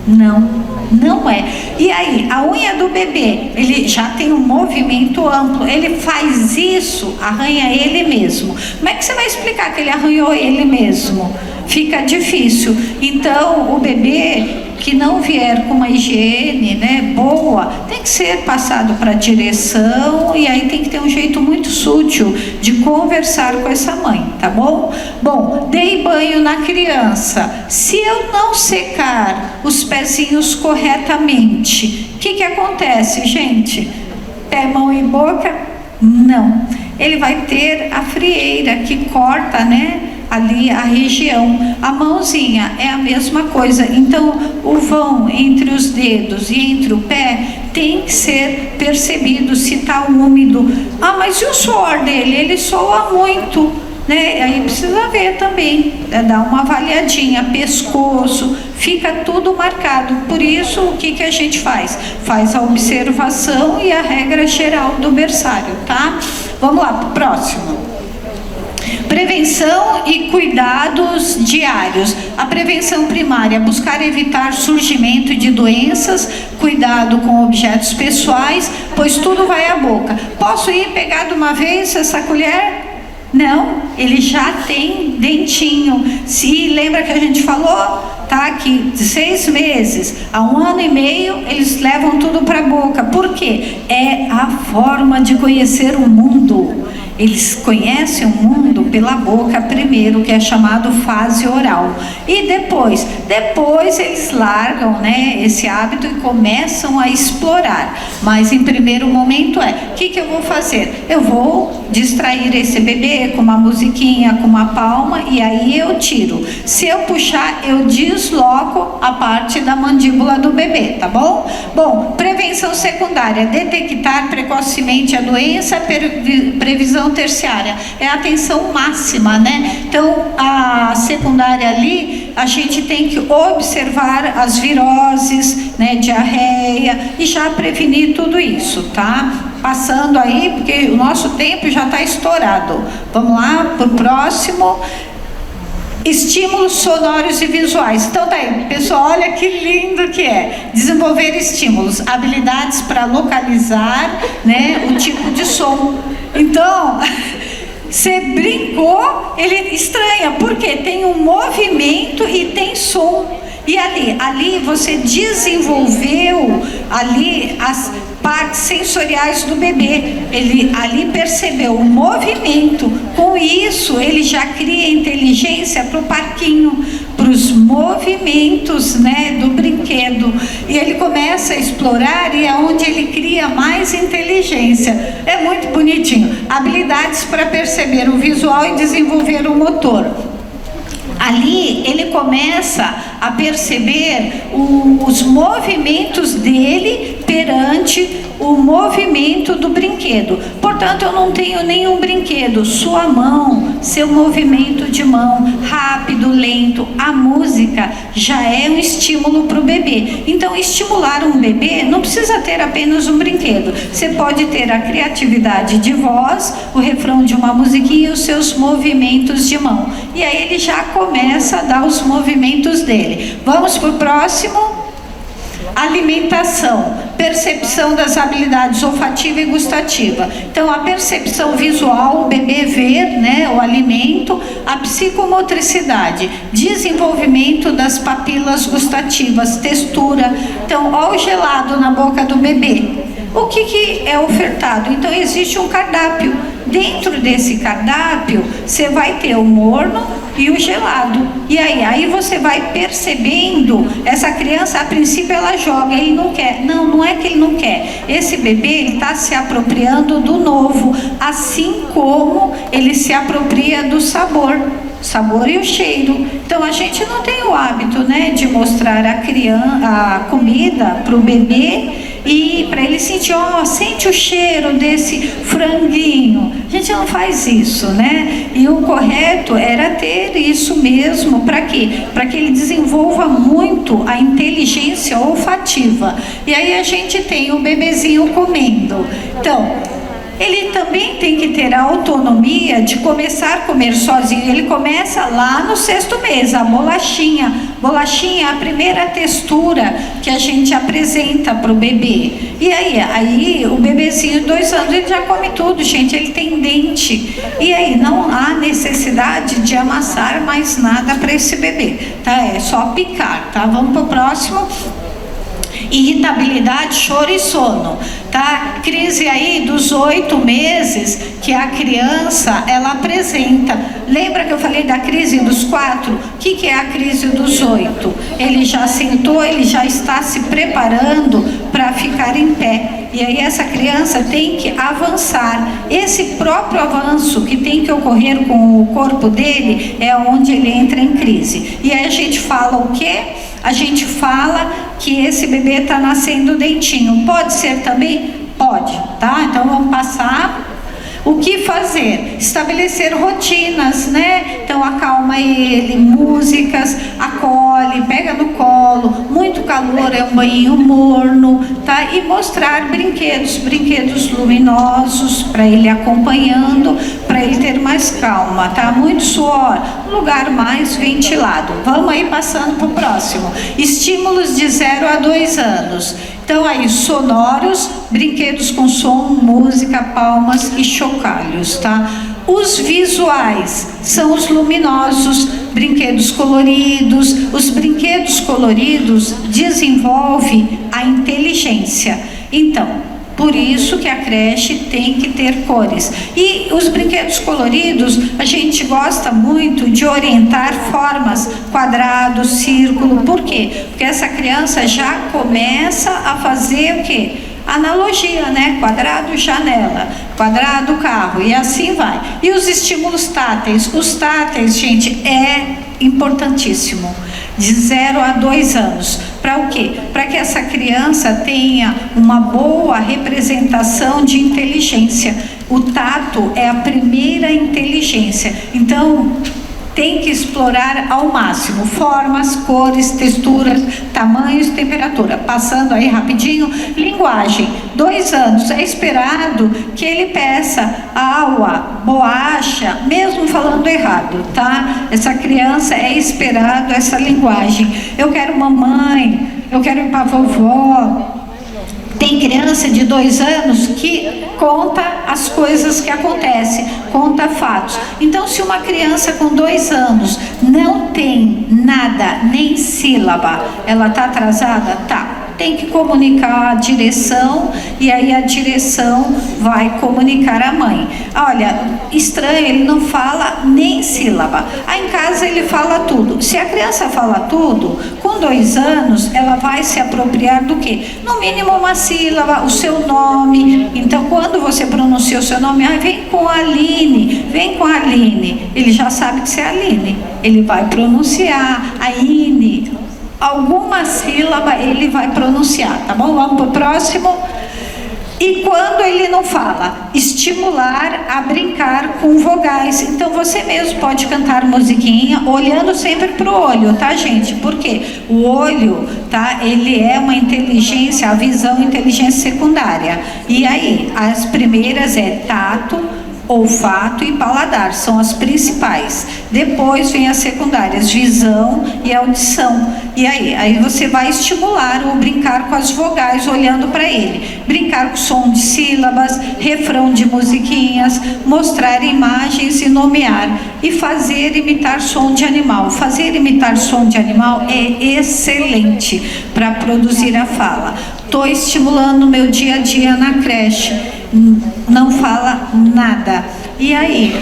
Não é. E aí, a unha do bebê, ele já tem um movimento amplo, ele faz isso, arranha ele mesmo. Como é que você vai explicar que ele arranhou ele mesmo? Fica difícil. Então, o bebê que não vier com uma higiene, né, boa, tem que ser passado para a direção, e aí tem que ter um jeito muito sutil de conversar com essa mãe, tá bom? Bom, dei banho na criança. Se eu não secar os pezinhos corretamente, o que acontece, gente? Pé, mão e boca? Não. Ele vai ter a frieira que corta, né, ali a região. A mãozinha é a mesma coisa. Então o vão entre os dedos e entre o pé tem que ser percebido se está úmido. Mas e o suor dele? Ele soa muito. né? Aí precisa ver também, dar uma avaliadinha, pescoço, fica tudo marcado. Por isso, o que a gente faz? Faz a observação e a regra geral do berçário, tá? Vamos lá, pro próximo. Prevenção e cuidados diários. A prevenção primária, buscar evitar surgimento de doenças, cuidado com objetos pessoais, pois tudo vai à boca. Posso ir pegar de uma vez essa colher? Não, ele já tem dentinho. Se lembra que a gente falou, tá? Que de 6 meses a 1 ano e meio eles levam tudo para a boca. Por quê? É a forma de conhecer o mundo. Eles conhecem o mundo pela boca primeiro, que é chamado fase oral. E depois eles largam, né, esse hábito e começam a explorar. Mas em primeiro momento o que eu vou fazer? Eu vou distrair esse bebê com uma musiquinha, com uma palma, e aí eu tiro. Se eu puxar, eu desloco a parte da mandíbula do bebê, tá bom? Bom, prevenção secundária, detectar precocemente a doença, previsão terciária, é a atenção máxima, né? Então, a secundária ali, a gente tem que observar as viroses, né, diarreia, e já prevenir tudo isso, tá? Passando aí, porque o nosso tempo já está estourado. Vamos lá para o próximo. Estímulos sonoros e visuais. Então tá aí, pessoal, olha que lindo que é. Desenvolver estímulos, habilidades para localizar, né, o tipo de som. Então, você brincou, ele estranha, porque tem um movimento e tem som. E ali você desenvolveu ali as partes sensoriais do bebê. Ele ali percebeu o movimento. Com isso, ele já cria inteligência para o parquinho, para os movimentos, né, do brinquedo. E ele começa a explorar, e é onde ele cria mais inteligência. É muito bonitinho. Habilidades para perceber o visual e desenvolver o motor. Ali ele começa a perceber os movimentos dele perante o movimento do brinquedo. Portanto, eu não tenho nenhum brinquedo. Sua mão, seu movimento de mão, rápido, lento, a música já é um estímulo para o bebê. Então, estimular um bebê não precisa ter apenas um brinquedo. Você pode ter a criatividade de voz, o refrão de uma musiquinha e os seus movimentos de mão. E aí ele já começa a dar os movimentos dele. Vamos para o próximo. Alimentação, percepção das habilidades olfativa e gustativa. Então, a percepção visual, o bebê ver, né, o alimento, a psicomotricidade, desenvolvimento das papilas gustativas, textura. Então, ó, o gelado na boca do bebê. O que é ofertado? Então, existe um cardápio. Dentro desse cardápio, você vai ter o morno e o gelado. E aí você vai percebendo, essa criança, a princípio, ela joga, ele não quer. Não é que ele não quer. Esse bebê, ele está se apropriando do novo, assim como ele se apropria do sabor e o cheiro. Então, a gente não tem o hábito, né, de mostrar a comida para o bebê e para ele sentir, ó, sente o cheiro desse franguinho. A gente não faz isso, né? E o correto era ter isso mesmo. Para quê? Para que ele desenvolva muito a inteligência olfativa. E aí a gente tem o bebezinho comendo. Então, ele também tem que ter a autonomia de começar a comer sozinho. Ele começa lá no 6º mês, a bolachinha. Bolachinha é a primeira textura que a gente apresenta para o bebê. E aí o bebezinho de 2 anos, ele já come tudo, gente, ele tem dente. E aí não há necessidade de amassar mais nada para esse bebê, tá? É só picar, tá? Vamos para o próximo. Irritabilidade, choro e sono, tá? Crise aí dos 8 meses que a criança, ela apresenta. Lembra que eu falei da crise dos 4? O que é a crise dos 8? Ele já sentou, ele já está se preparando para ficar em pé. E aí essa criança tem que avançar. Esse próprio avanço que tem que ocorrer com o corpo dele é onde ele entra em crise. E aí a gente fala o quê? A gente fala que esse bebê está nascendo dentinho. Pode ser também? Pode, tá? Então vamos passar. O que fazer? Estabelecer rotinas, né? Então acalma ele, músicas, acolhe, pega no colo, muito calor é um banho morno, tá? E mostrar brinquedos luminosos para ele acompanhando, para ele ter mais calma, tá? Muito suor, um lugar mais ventilado. Vamos aí passando para o próximo. Estímulos de 0 a 2 anos. Então aí, sonoros, brinquedos com som, música, palmas e chocalhos, tá? Os visuais são os luminosos, brinquedos coloridos. Os brinquedos coloridos desenvolvem a inteligência. Então, por isso que a creche tem que ter cores. E os brinquedos coloridos, a gente gosta muito de orientar formas, quadrado, círculo. Por quê? Porque essa criança já começa a fazer o quê? Analogia, né? Quadrado, janela, quadrado, carro, e assim vai. E os estímulos táteis? Os táteis, gente, é importantíssimo. De 0 a 2 anos. Para o quê? Para que essa criança tenha uma boa representação de inteligência. O tato é a primeira inteligência. Então, tem que explorar ao máximo formas, cores, texturas, tamanhos, temperatura. Passando aí rapidinho, linguagem. 2 anos, é esperado que ele peça aua, boacha, mesmo falando errado, tá? Essa criança é esperado essa linguagem. Eu quero mamãe, eu quero ir para vovó. Tem criança de 2 anos que conta as coisas que acontecem, conta fatos. Então, se uma criança com 2 anos não tem nada, nem sílaba, ela está atrasada? Tá. Tem que comunicar a direção e aí a direção vai comunicar à mãe. Olha, estranho, ele não fala nem sílaba. Aí em casa ele fala tudo. Se a criança fala tudo, com 2 anos ela vai se apropriar do quê? No mínimo uma sílaba, o seu nome. Então quando você pronuncia o seu nome, vem com a Aline, vem com a Aline. Ele já sabe que você é Aline. Ele vai pronunciar a Ine. Alguma sílaba ele vai pronunciar, tá bom? Vamos para o próximo. E quando ele não fala, estimular a brincar com vogais. Então você mesmo pode cantar musiquinha olhando sempre para o olho, tá, gente? Porque o olho, tá? Ele é uma inteligência, a visão, inteligência secundária. E aí, as primeiras é tato, olfato e paladar, são as principais. Depois vem as secundárias, visão e audição. E aí você vai estimular ou brincar com as vogais olhando para ele. Brincar com som de sílabas, refrão de musiquinhas, mostrar imagens e nomear. E fazer imitar som de animal. Fazer imitar som de animal é excelente para produzir a fala. Estou estimulando o meu dia a dia na creche. Não fala nada. E aí,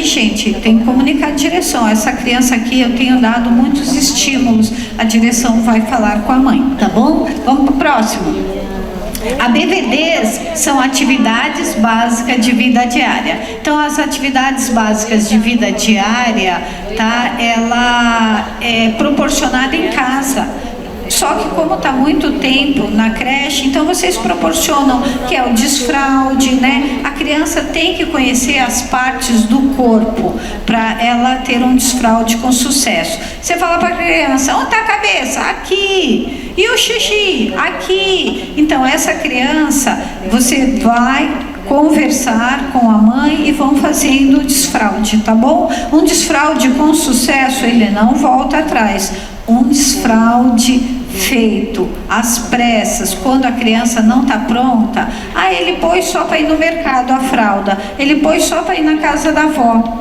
gente, tem que comunicar a direção. Essa criança aqui, eu tenho dado muitos estímulos. A direção vai falar com a mãe, tá bom? Vamos para o próximo. ABVDs são atividades básicas de vida diária. Então, as atividades básicas de vida diária, tá? Ela é proporcionada em casa. Só que como está muito tempo na creche, então vocês proporcionam, que é o desfraude, né? A criança tem que conhecer as partes do corpo para ela ter um desfraude com sucesso. Você fala para a criança, onde está a cabeça? Aqui. E o xixi? Aqui. Então essa criança, você vai conversar com a mãe e vão fazendo o desfraude, tá bom? Um desfraude com sucesso, ele não volta atrás. Um desfraude feito às pressas, quando a criança não está pronta, ele pôs só para ir no mercado a fralda, ele pôs só para ir na casa da avó.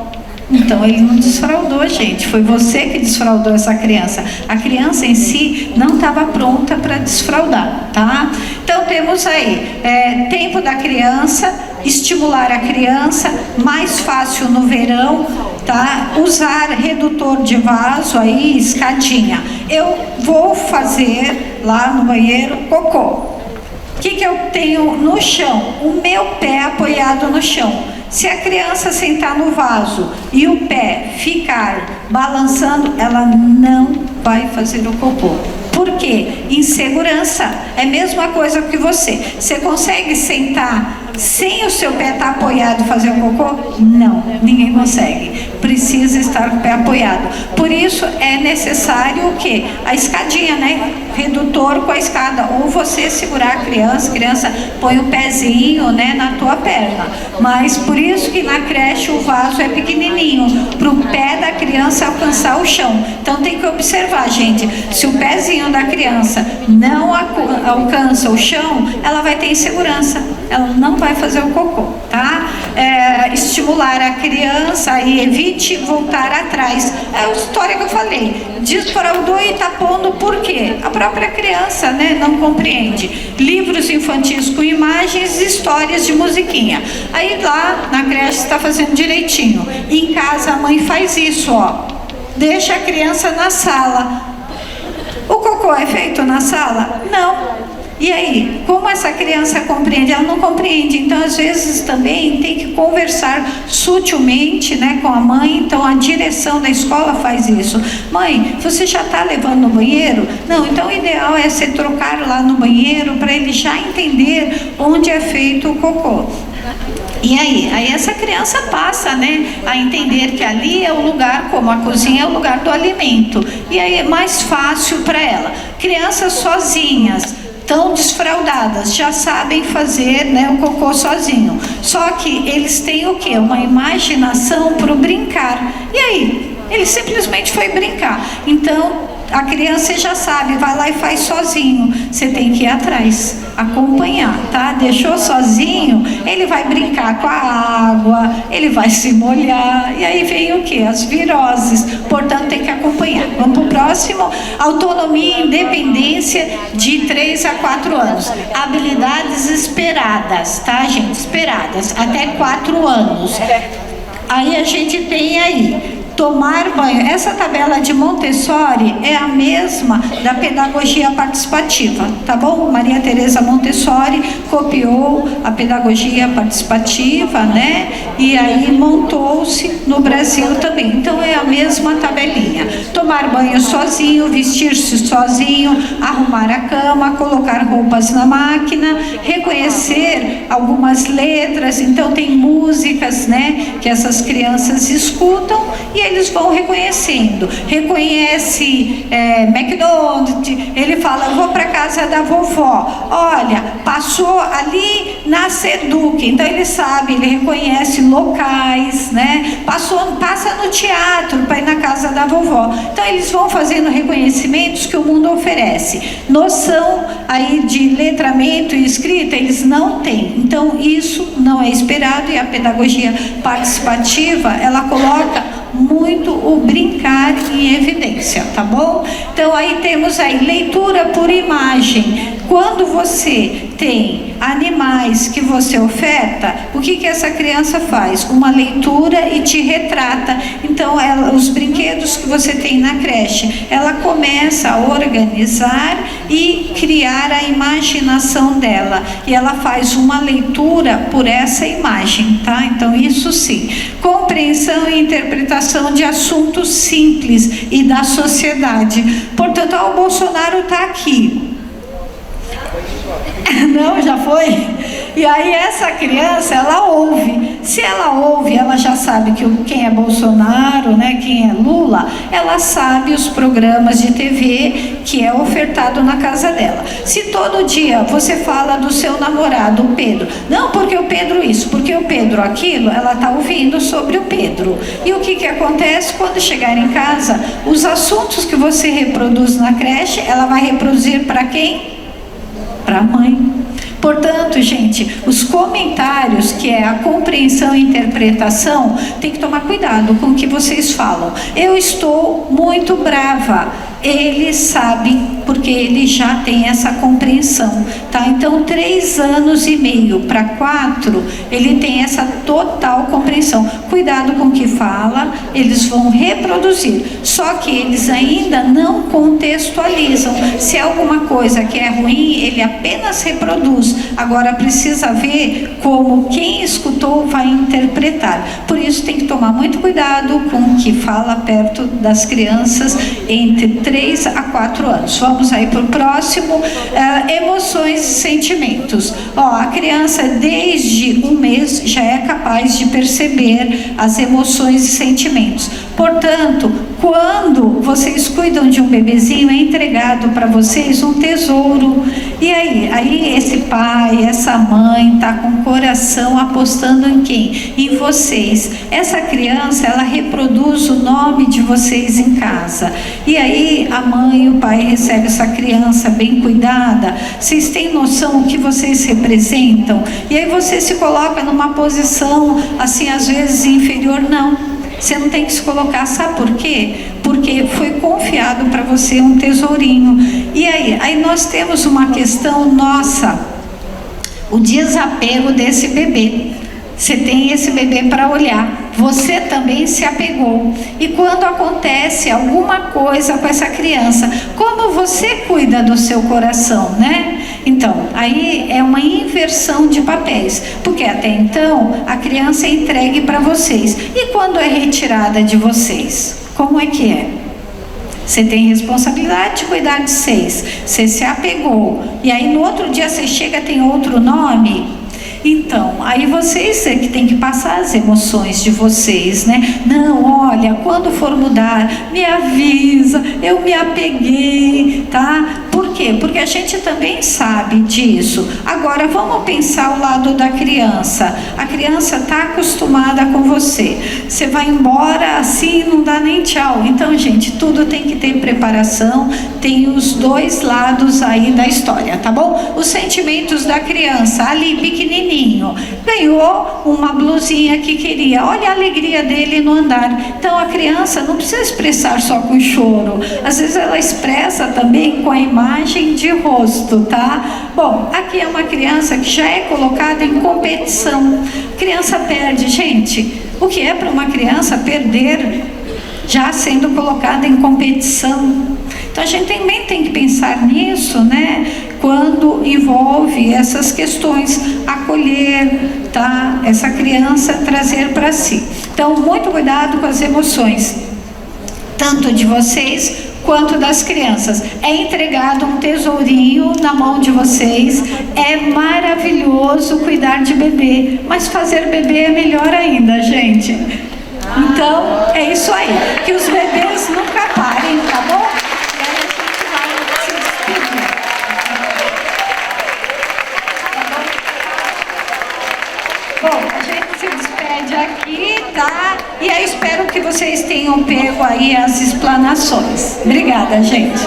Então ele não desfraudou, gente, foi você que desfraudou essa criança. A criança em si não estava pronta para desfraudar, tá? Então temos aí, tempo da criança, estimular a criança, mais fácil no verão, tá? Usar redutor de vaso aí, escadinha. Eu vou fazer lá no banheiro cocô. O que eu tenho no chão? O meu pé apoiado no chão. Se a criança sentar no vaso e o pé ficar balançando, ela não vai fazer o cocô. Por quê? Insegurança. É a mesma coisa que você. Você consegue sentar sem o seu pé estar apoiado fazer o cocô? Não, ninguém consegue. Precisa estar com o pé apoiado. Por isso é necessário o quê? A escadinha, né? Redutor com a escada. Ou você segurar a criança põe o pezinho, né, na tua perna. Mas por isso que na creche o vaso é pequenininho, para o pé da criança alcançar o chão. Então tem que observar, gente. Se o pezinho da criança não alcança o chão, ela vai ter insegurança. Ela não vai fazer o cocô, tá? Estimular a criança e evite voltar atrás. É a história que eu falei. Desfraudou e tá pondo por quê? A própria criança, né, não compreende. Livros infantis com imagens e histórias de musiquinha. Aí lá na creche está fazendo direitinho. Em casa a mãe faz isso, ó. Deixa a criança na sala. O cocô é feito na sala? Não. E aí, como essa criança compreende? Ela não compreende, então às vezes também tem que conversar sutilmente, né, com a mãe. Então a direção da escola faz isso. Mãe, você já está levando no banheiro? Não, então o ideal é você trocar lá no banheiro para ele já entender onde é feito o cocô. E aí essa criança passa, né, a entender que ali é o lugar, como a cozinha é o lugar do alimento. E aí é mais fácil para ela. Crianças sozinhas, tão desfraldadas, já sabem fazer, né, o cocô sozinho. Só que eles têm o quê? Uma imaginação para o brincar. E aí? Ele simplesmente foi brincar. Então, a criança já sabe, vai lá e faz sozinho. Você tem que ir atrás, acompanhar, tá? Deixou sozinho, ele vai brincar com a água, ele vai se molhar, e aí vem o quê? As viroses. Portanto, tem que acompanhar. Vamos para o próximo. Autonomia e independência de 3 a 4 anos. Habilidades esperadas, tá, gente? Esperadas, até 4 anos. Aí a gente tem aí tomar banho. Essa tabela de Montessori é a mesma da pedagogia participativa, tá bom? Maria Teresa Montessori copiou a pedagogia participativa, né? E aí montou-se no Brasil também. Então é a mesma tabelinha. Tomar banho sozinho, vestir-se sozinho, arrumar a cama, colocar roupas na máquina, reconhecer algumas letras. Então tem músicas, né, que essas crianças escutam e eles vão reconhecendo. Reconhece McDonald's, ele fala, eu vou para casa da vovó, olha, passou ali na Seduc, então ele sabe, ele reconhece locais, né? Passa no teatro para ir na casa da vovó. Então eles vão fazendo reconhecimentos que o mundo oferece. Noção aí de letramento e escrita eles não têm. Então isso não é esperado, e a pedagogia participativa, ela coloca muito o brincar em evidência, tá bom? Então aí temos aí leitura por imagem. Quando você tem animais que você oferta, o que essa criança faz? Uma leitura e te retrata. Então os brinquedos que você tem na creche, ela começa a organizar e criar a imaginação dela, e ela faz uma leitura por essa imagem, tá? Então isso sim. Compreensão e interpretação de assuntos simples e da sociedade. Portanto, o Bolsonaro está aqui. Não, já foi? E aí essa criança, ela ouve. Se ela ouve, ela já sabe quem é Bolsonaro, né, quem é Lula. Ela sabe os programas de TV que é ofertado na casa dela. Se todo dia você fala do seu namorado, o Pedro, não porque o Pedro isso, porque o Pedro aquilo, ela está ouvindo sobre o Pedro. E o que acontece quando chegar em casa? Os assuntos que você reproduz na creche, ela vai reproduzir para quem? Para a mãe. Portanto, gente, os comentários, que é a compreensão e interpretação, tem que tomar cuidado com o que vocês falam. Eu estou muito brava. Ele sabe, porque ele já tem essa compreensão, tá? Então, 3 anos e meio para 4, ele tem essa total compreensão. Cuidado com o que fala, eles vão reproduzir. Só que eles ainda não contextualizam. Se é alguma coisa que é ruim, ele apenas reproduz. alunos, agora precisa ver como quem escutou vai interpretar. Por isso tem que tomar muito cuidado com o que fala perto das crianças entre 3 a 4 anos. Vamos aí para o próximo, emoções e sentimentos. A criança desde 1 mês já é capaz de perceber as emoções e sentimentos. Portanto, quando vocês cuidam de um bebezinho, é entregado para vocês um tesouro. E aí esse pai, essa mãe está com o coração apostando em quem? Em vocês. Essa criança, ela reproduz o nome de vocês em casa. E aí a mãe e o pai recebem essa criança bem cuidada. Vocês têm noção do que vocês representam? E aí você se coloca numa posição assim, às vezes inferior. Não. Você não tem que se colocar, sabe por quê? Porque foi confiado para você um tesourinho. E aí nós temos uma questão nossa, o desapego desse bebê. Você tem esse bebê para olhar, você também se apegou. E quando acontece alguma coisa com essa criança, como você cuida do seu coração, né? Então, aí é uma inversão de papéis, porque até então a criança é entregue para vocês. E quando é retirada de vocês, como é que é? Você tem responsabilidade de cuidar de vocês, você se apegou, e aí no outro dia você chega, tem outro nome. Então, aí vocês é que tem que passar as emoções de vocês, né? Não, olha, quando for mudar, me avisa, eu me apeguei, tá? Por quê? Porque a gente também sabe disso. Agora, vamos pensar o lado da criança. A criança está acostumada com você. Você vai embora assim, não dá nem tchau. Então, gente, tudo tem que ter preparação, tem os dois lados aí da história, tá bom? Os sentimentos da criança, ali, pequenininho, ganhou uma blusinha que queria. Olha a alegria dele no andar. Então a criança não precisa expressar só com choro. Às vezes ela expressa também com a imagem de rosto, tá? Bom, aqui é uma criança que já é colocada em competição. A criança perde. Gente, o que é para uma criança perder já sendo colocada em competição? Então a gente também tem que pensar nisso, né? Quando envolve essas questões, acolher, tá? Essa criança trazer para si. Então, muito cuidado com as emoções, tanto de vocês quanto das crianças. É entregado um tesourinho na mão de vocês. É maravilhoso cuidar de bebê, mas fazer bebê é melhor ainda, gente. Então, é isso aí. Que os bebês nunca parem, tá bom? Bom, a gente se despede aqui, tá? E aí espero que vocês tenham pego aí as explanações. Obrigada, gente.